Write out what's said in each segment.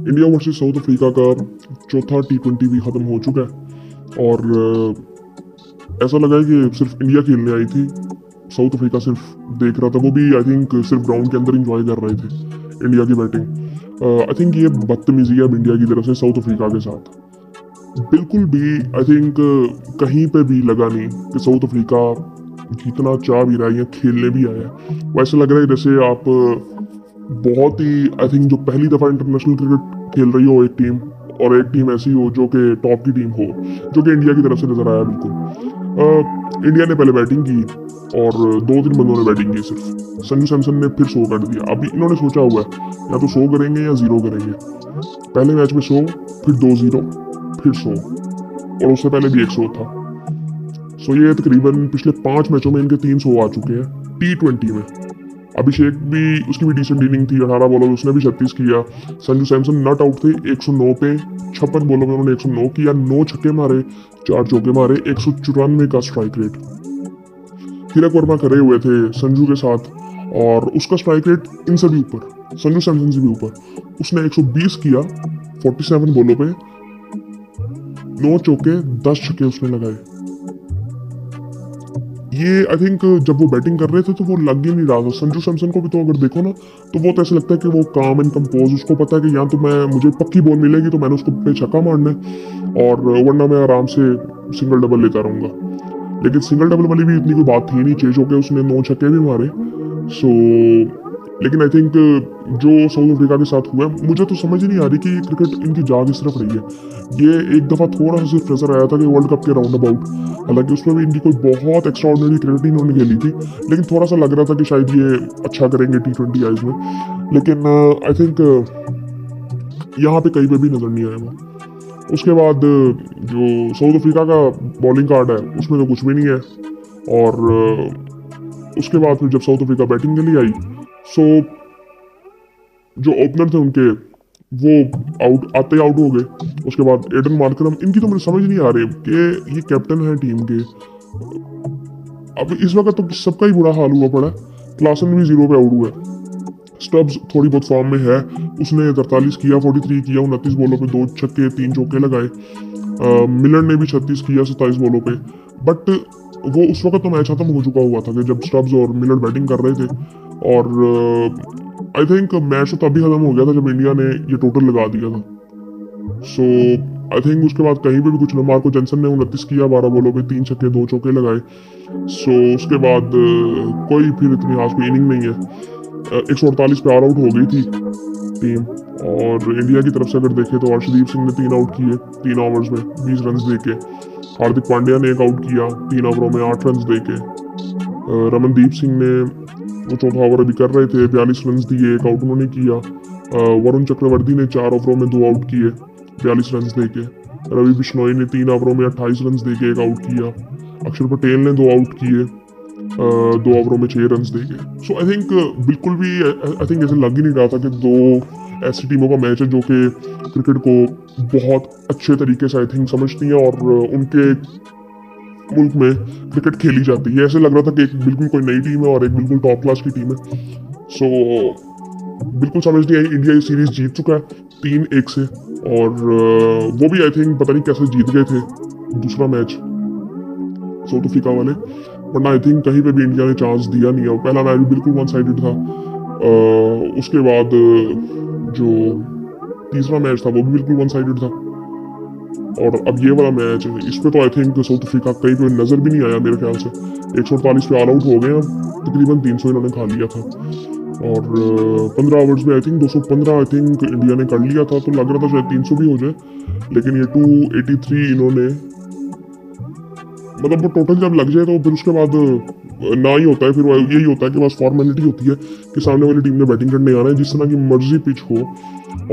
India versus south Africa का चौथा T20 भी ख़त्म हो चुका है और ऐसा लगा है कि सिर्फ इंडिया खेलने आई थी, साउथ अफ्रीका सिर्फ देख रहा था। वो भी आई थिंक सिर्फ ग्राउंड के अंदर इंजॉय कर रहे थे इंडिया की बैटिंग। आई थिंक ये बदतमीजी है अब इंडिया की तरफ से साउथ अफ्रीका के साथ। बिल्कुल भी आई थिंक कहीं पे भी लगा नहीं कि साउथ अफ्रीका जीतना चाह भी रहा है या खेलने भी आया है। वैसे लग रहा है जैसे आप बहुत ही आई थिंक जो पहली दफ़ा इंटरनेशनल क्रिकेट खेल रही हो एक टीम, और एक टीम ऐसी हो जो कि टॉप की टीम हो, जो कि इंडिया की तरफ से नजर आया। बिल्कुल इंडिया ने पहले बैटिंग की और 2-3 बंदों ने बैटिंग की सिर्फ। संजू सैमसन ने फिर 100 कर दिया। अभी इन्होंने सोचा हुआ है या तो 100 करेंगे या 0 करेंगे। पहले मैच में 100, फिर 2-0, फिर 100 और उससे पहले भी 100 था। सो ये तकरीबन पिछले 5 मैचों में इनके 300 आ चुके हैं T20 में। अभिषेक भी, उसकी भी डिसेंट इनिंग थी, 18 बॉलों में उसने भी 36 किया। संजू सैमसन नॉट आउट थे 109 पे, 56 बॉलों में उन्होंने 109 किया, 9 छक्के मारे, 4 चौके मारे, 194 का स्ट्राइक रेट। तिलक वर्मा खड़े हुए थे संजू के साथ और उसका स्ट्राइक रेट इनसे भी ऊपर, संजू सैमसन से भी ऊपर। उसने 120 किया 47 बॉलों पे, 9 चौके 10 छक्के उसने लगाए। ये आई थिंक जब वो बैटिंग कर रहे थे तो वो लग ही नहीं रहा था। संजू सैमसन को भी तो अगर देखो ना तो वो तो ऐसा लगता है कि वो काम एंड कंपोज, उसको पता है कि यहाँ तो मुझे पक्की बॉल मिलेगी तो मैंने उसको पे छक्का मारना है और वरना मैं आराम से सिंगल डबल लेता रहूंगा। लेकिन सिंगल डबल वाली भी इतनी कोई बात थी नहीं, 6 चौके उसने 9 छक्के भी मारे। सो लेकिन आई थिंक जो साउथ अफ्रीका के साथ हुआ है, मुझे तो समझ ही नहीं आ रही कि क्रिकेट इनकी जाग इस तरफ रही है। ये एक दफ़ा थोड़ा सा सिर्फ नजर आया था कि वर्ल्ड कप के राउंड अबाउट, हालांकि उसमें भी इनकी कोई बहुत एक्स्ट्राऑर्डिनरी क्रिकेट इन्होंने खेली थी, लेकिन थोड़ा सा लग रहा था कि शायद ये अच्छा करेंगे T20 आइज में। लेकिन आई थिंक यहाँ पे कहीं पे भी नजर नहीं आया वो। उसके बाद जो साउथ अफ्रीका का बॉलिंग कार्ड है उसमें तो कुछ भी नहीं है। और उसके बाद फिर जब साउथ अफ्रीका बैटिंग के लिए आई, सो जो ओपनर थे उनके वो आते आउट हो गए। उसके बाद एडन मार्करम, इनकी तो मुझे समझ नहीं आ रही कि ये कैप्टन है टीम के। अब इस वक्त तो सबका ही बुरा हाल हुआ पड़ा। क्लासन भी 0 पे आउट हुआ है। स्टब्स थोड़ी बहुत फॉर्म में है, उसने 43 किया, 43 किया, 29 बॉलों पे 2 छक्के 3 चौके लगाए। मिलर ने भी 36 किया 27 बॉलों पे। बट वो उस वक्त तो मैच खत्म हो चुका हुआ था कि जब स्टब्स और मिलर बैटिंग कर रहे थे। और आई थिंक मैच तो तभी खत्म हो गया था जब इंडिया ने ये टोटल लगा दिया था। सो आई थिंक उसके बाद कहीं पे भी कुछ ना। मार्को जेंसन ने 29 किया 12 बॉलों पे 3 छक्के 2 चौके लगाए। सो उसके बाद कोई फिर इतनी खास कोई इनिंग नहीं है। 148 पे ऑल आउट हो गई थी टीम। और इंडिया की तरफ से अगर देखें तो अर्शदीप सिंह ने 3 आउट किए 3 ओवर्स में 20 रन देके। हार्दिक पांड्या ने 1 आउट किया 3 ओवरों में 8 रन देके। रमनदीप सिंह ने वो चौथा ओवर अभी कर रहे थे, 42 रन दिए, 1 आउट उन्होंने किया। वरुण चक्रवर्ती ने 4 ओवरों में 2 आउट किए 42 रन देके। रवि बिश्नोई ने 3 ओवरों में 28 रन देके 1 आउट किया। अक्षर पटेल ने 2 आउट किए 2 ओवरों में 6 रन देके। सो आई थिंक बिल्कुल भी आई थिंक ऐसे लग ही नहीं रहा था कि 2 ऐसी टीमों का मैच है जो कि क्रिकेट को बहुत अच्छे तरीके से आई थिंक समझती हैं और उनके मुल्क में क्रिकेट खेली जाती है। ऐसे लग रहा था कि एक बिल्कुल कोई नई टीम है और एक बिल्कुल टॉप क्लास की टीम है। सो बिल्कुल समझ नहीं आई। इंडिया ये सीरीज जीत चुका है 3-1 से। और वो भी आई थिंक पता नहीं कैसे जीत गए थे दूसरा मैच साउथ अफ्रीका वाले, वरना आई थिंक कहीं पे भी इंडिया ने चांस दिया नहीं है। पहला मैच भी बिल्कुल वन साइडेड था। उसके बाद जो तीसरा मैच था वो भी बिल्कुल वन साइडेड था। और अब ये वाला मैच है, इस पे तो आई थिंक साउथ अफ्रीका कहीं पे नजर भी नहीं आया मेरे ख्याल से। 148 पे ऑल आउट हो गए, तकरीबन 300 इन्होंने खा लिया था। और 15 ओवर्स में I think 215 I think India ने कर लिया था, तो लग रहा था शायद 300 भी हो जाए। लेकिन ये 283 इन्होंने, मतलब वो टोटल जब लग जाए तो फिर उसके बाद ना ही होता है। फिर यही होता है कि बस फॉर्मेलिटी होती है कि सामने वाली टीम ने बैटिंग करने आना है, जिस तरह की मर्जी पिच हो।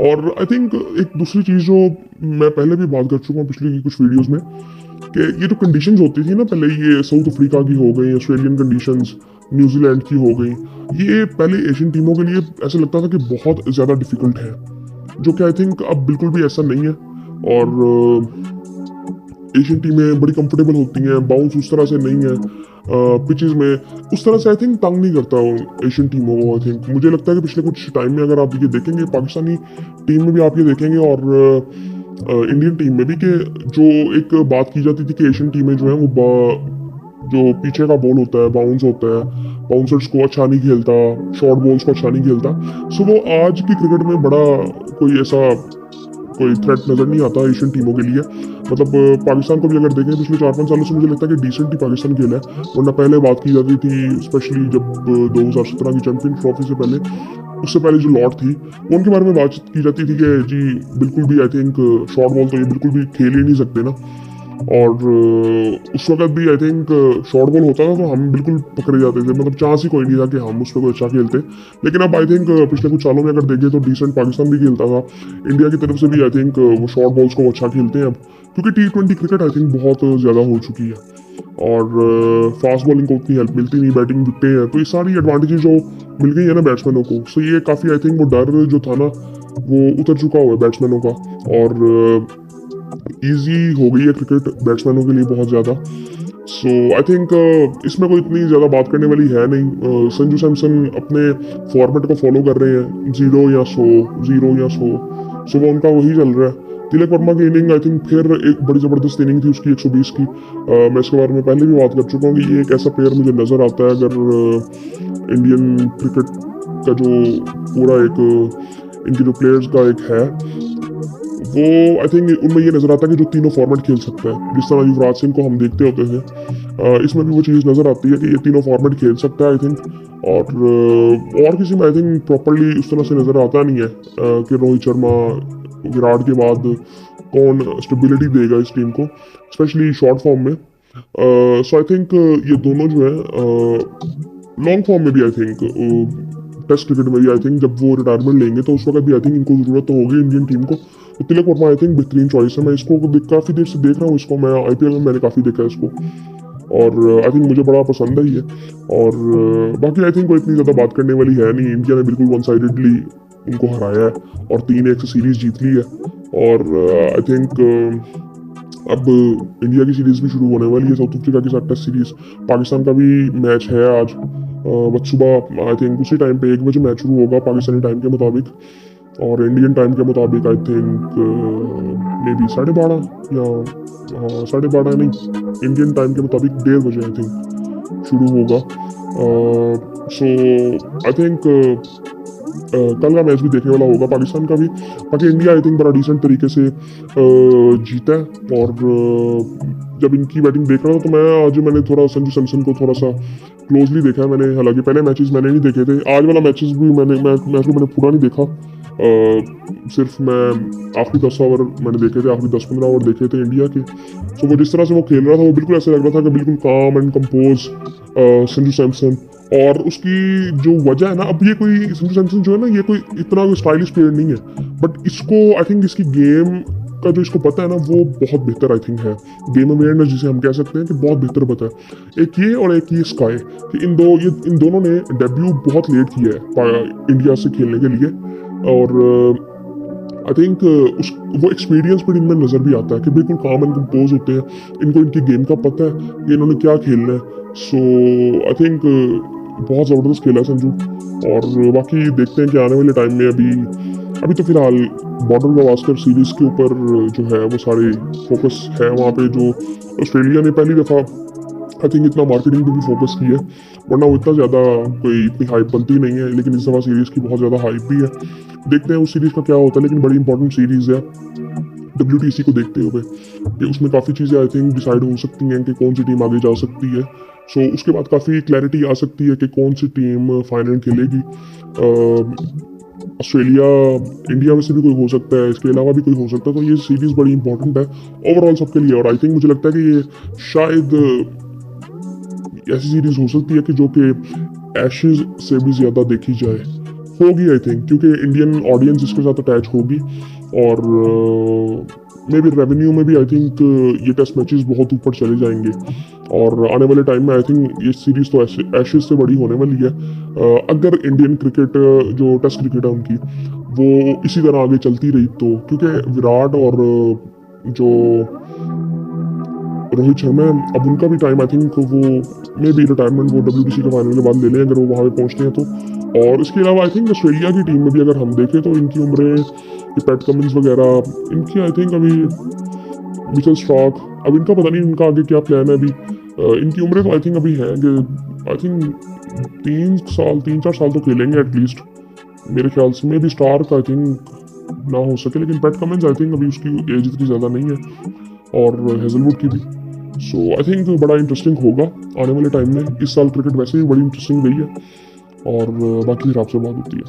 और आई थिंक एक दूसरी चीज़ जो मैं पहले भी बात कर चुका हूँ पिछली कुछ वीडियोस में, कि ये जो कंडीशंस होती थी ना पहले, ये साउथ अफ्रीका की हो गई, ऑस्ट्रेलियन कंडीशंस, न्यूजीलैंड की हो गई, ये पहले एशियन टीमों के लिए ऐसा लगता था कि बहुत ज़्यादा डिफिकल्ट है, जो कि आई थिंक अब बिल्कुल भी ऐसा नहीं है। और एशियन टीमें बड़ी कंफर्टेबल होती हैं, बाउंस उस तरह से नहीं है पिचेस में, उस तरह से आई थिंक तंग नहीं करता एशियन टीमों को। आई थिंक मुझे लगता है कि पिछले कुछ टाइम में अगर आप ये देखेंगे पाकिस्तानी टीम में भी आप ये देखेंगे और इंडियन टीम में भी, कि जो एक बात की जाती थी कि एशियन टीमें जो है वो जो पीछे का बॉल होता है, बाउंस होता है, बाउंसर्स को अच्छा नहीं खेलता, शॉर्ट बॉल्स को अच्छा नहीं खेलता। सो वो आज की क्रिकेट में बड़ा कोई ऐसा कोई थ्रेट नजर नहीं आता एशियन टीमों के लिए। मतलब पाकिस्तान को भी अगर देखें पिछले 4-5 सालों से मुझे लगता है कि डिसेंट ही पाकिस्तान खेला है, वरना पहले बात की जाती थी स्पेशली जब 2017 की चैंपियन ट्रॉफी से पहले, उससे पहले जो लॉर्ड थी उनके बारे में बात की जाती थी कि जी बिल्कुल भी आई थिंक शॉर्ट बॉल तो ये बिल्कुल भी खेल ही नहीं सकते ना। और उस वक्त भी आई थिंक शॉर्ट बॉल होता था तो हम बिल्कुल पकड़े जाते थे, मतलब चांस ही कोई नहीं था कि हम उस पर कोई अच्छा खेलते। लेकिन अब आई थिंक पिछले कुछ सालों में अगर देखें तो डिसेंट पाकिस्तान भी खेलता था, इंडिया की तरफ से भी आई थिंक वो शॉर्ट बॉल्स को अच्छा खेलते हैं अब, क्योंकि T20 क्रिकेट आई थिंक बहुत ज़्यादा हो चुकी है और फास्ट बॉलिंग को उतनी हेल्प मिलती नहीं, बैटिंग दिखते हैं, तो ये सारी एडवांटेजेस जो मिल गई है ना बैट्समैनों को, सो ये काफ़ी आई थिंक वो डर जो था ना वो उतर चुका हुआ है बैट्समैनों का, और ईजी हो गई है क्रिकेट बैट्समैनों के लिए बहुत ज़्यादा। सो आई थिंक इसमें कोई इतनी ज़्यादा बात करने वाली है नहीं। संजू सैमसन अपने फॉर्मेट को फॉलो कर रहे हैं, 0 या 100, 0 या 100, सो वो उनका वही चल रहा है। तिलक वर्मा की इनिंग आई थिंक फिर एक बड़ी ज़बरदस्त इनिंग थी उसकी 120 की। मैं इसके बारे में पहले भी बात कर चुका हूँ कि ये एक ऐसा प्लेयर मुझे नज़र आता है अगर इंडियन क्रिकेट का जो पूरा एक इनके जो प्लेयर्स का एक है वो आई थिंक उनमें ये नजर आता है कि जो तीनों फॉर्मेट खेल सकता है, जिस तरह युवराज सिंह को हम देखते होते थे, इसमें भी वो चीज़ नजर आती है कि ये तीनों फॉर्मेट खेल सकता है आई थिंक। और किसी में आई थिंक प्रॉपरली उस तरह से नजर आता नहीं है कि रोहित शर्मा विराट के बाद कौन स्टेबिलिटी देगा इस टीम को, स्पेशली शॉर्ट फॉर्म में। सो आई थिंक ये दोनों जो है लॉन्ग फॉर्म में भी आई थिंक टेस्ट क्रिकेट में भी आई थिंक जब वो रिटायरमेंट लेंगे तो उस वक्त भी आई थिंक इनको जरूरत तो होगी इंडियन टीम को। तो तिलक वर्मा आई थिंक बेहतरीन चॉइस है, मैं इसको काफ़ी देर से देख रहा हूँ, इसको मैं IPL में मैंने काफ़ी देखा है इसको, और आई थिंक मुझे बड़ा पसंद है ये। और बाकी आई थिंक कोई इतनी ज़्यादा बात करने वाली है नहीं, इंडिया ने बिल्कुल वन साइडेडली इनको हराया है और 3-1 से सीरीज जीत ली है। और आई थिंक अब इंडिया की सीरीज भी शुरू होने वाली है साउथ अफ्रीका के साथ टेस्ट सीरीज, पाकिस्तान का भी मैच है आज बस सुबह आई थिंक उसी टाइम पे 1 बजे मैच शुरू होगा पाकिस्तानी टाइम के मुताबिक, और इंडियन टाइम के मुताबिक आई थिंक मे बी 12:30 या 12:30 नहीं, इंडियन टाइम के मुताबिक 1:30 बजे आई थिंक शुरू होगा। सो आई थिंक कल का मैच भी देखने वाला होगा पाकिस्तान का भी। बाकी इंडिया आई थिंक बड़ा डिसेंट तरीके से जीता है। और जब इनकी बैटिंग देख रहा था तो मैंने थोड़ा संजू सैमसन को थोड़ा सा क्लोजली देखा है मैंने, हालांकि पहले मैचेस मैंने नहीं देखे थे, आज वाला मैचेस भी मैच को मैंने पूरा नहीं देखा, सिर्फ मैं आखिरी 10 ओवर मैंने देखे थे, आखिरी 10-15 ओवर देखे थे इंडिया के। सो वो जिस तरह से वो खेल रहा था वो बिल्कुल ऐसा लग रहा था कि बिल्कुल काम एंड कंपोज संजू सैमसन। और उसकी जो वजह है ना, अब ये कोई संजू सैमसन जो है ना ये कोई इतना स्टाइलिश प्लेयर नहीं है, बट इसको आई थिंक इसकी गेम का जो इसको पता है ना वो बहुत बेहतर आई थिंक है, गेम अवेयरनेस जिसे हम कह सकते हैं कि बहुत बेहतर पता है। एक ये और एक ये स्काई, कि इन दोनों ने डेब्यू बहुत लेट किया है इंडिया से खेलने के लिए, और आई थिंक वो एक्सपीरियंस पर इनमें नज़र भी आता है कि बिल्कुल काम एंड कंपोज होते हैं, इनको इनकी गेम का पता है कि इन्होंने क्या खेलना है। सो आई थिंक बहुत ज़बरदस्त खेला है संजू। और बाकी देखते हैं कि आने वाले टाइम में अभी तो फिलहाल बॉर्डर गवास्कर सीरीज़ के ऊपर जो है वो सारे फोकस है वहाँ पे, जो ऑस्ट्रेलिया ने पहली दफ़ा आई थिंक इतना मार्केटिंग पे भी फोकस की है, वरना वो इतना ज़्यादा कोई इतनी हाइप बनती नहीं है, लेकिन इस दफ़ा सीरीज़ की बहुत ज़्यादा हाइप भी है। देखते हैं उस सीरीज़ का क्या होता है, लेकिन बड़ी इंपॉर्टेंट सीरीज़ है WTC को देखते हुए कि उसमें काफ़ी चीज़ें आई थिंक डिसाइड हो सकती हैं कि कौन सी टीम आगे जा सकती है। सो उसके बाद काफ़ी क्लैरिटी आ सकती है कि कौन सी टीम फाइनल खेलेगी। ऑस्ट्रेलिया इंडिया में से भी कोई हो सकता है, इसके अलावा भी कोई हो सकता है, तो ये सीरीज़ बड़ी इंपॉर्टेंट है ओवरऑल सबके लिए। और आई थिंक मुझे लगता है कि ये शायद ऐसी सीरीज हो सकती है कि जो कि एशेज से भी ज़्यादा देखी जाए होगी आई थिंक, क्योंकि इंडियन ऑडियंस इसके साथ अटैच होगी, और मे बी रेवेन्यू में भी आई थिंक ये टेस्ट मैचेस बहुत ऊपर चले जाएंगे, और आने वाले टाइम में आई थिंक ये सीरीज़ तो एशेज से बड़ी होने वाली है अगर इंडियन क्रिकेट जो टेस्ट क्रिकेट है उनकी वो इसी तरह आगे चलती रही तो, क्योंकि विराट और जो रोहित शर्मा है, अब उनका भी टाइम आई थिंक वो मे बी रिटायरमेंट वो WBC के फाइनल के बाद ले लें अगर वो वहाँ पे पहुँचते हैं तो। और इसके अलावा आई थिंक ऑस्ट्रेलिया की टीम में भी अगर हम देखें तो इनकी उम्रें, ये पैट कमिंस वगैरह, इनकी आई थिंक अभी मिचेल स्टार्क, अब इनका पता नहीं इनका आगे क्या प्लान है अभी। इनकी उम्रें तो आई थिंक अभी हैं कि आई थिंक 3-4 साल तो खेलेंगे एटलीस्ट मेरे ख्याल से। Maybe Stark I think ना हो सके, लेकिन पैट कमिंस आई थिंक अभी उसकी एज इतनी ज़्यादा नहीं है और हेजलवुड की भी। सो आई थिंक बड़ा इंटरेस्टिंग होगा आने वाले टाइम में। इस साल क्रिकेट वैसे ही बड़ी इंटरेस्टिंग रही है और बाकी फिर आपसे बात होती है।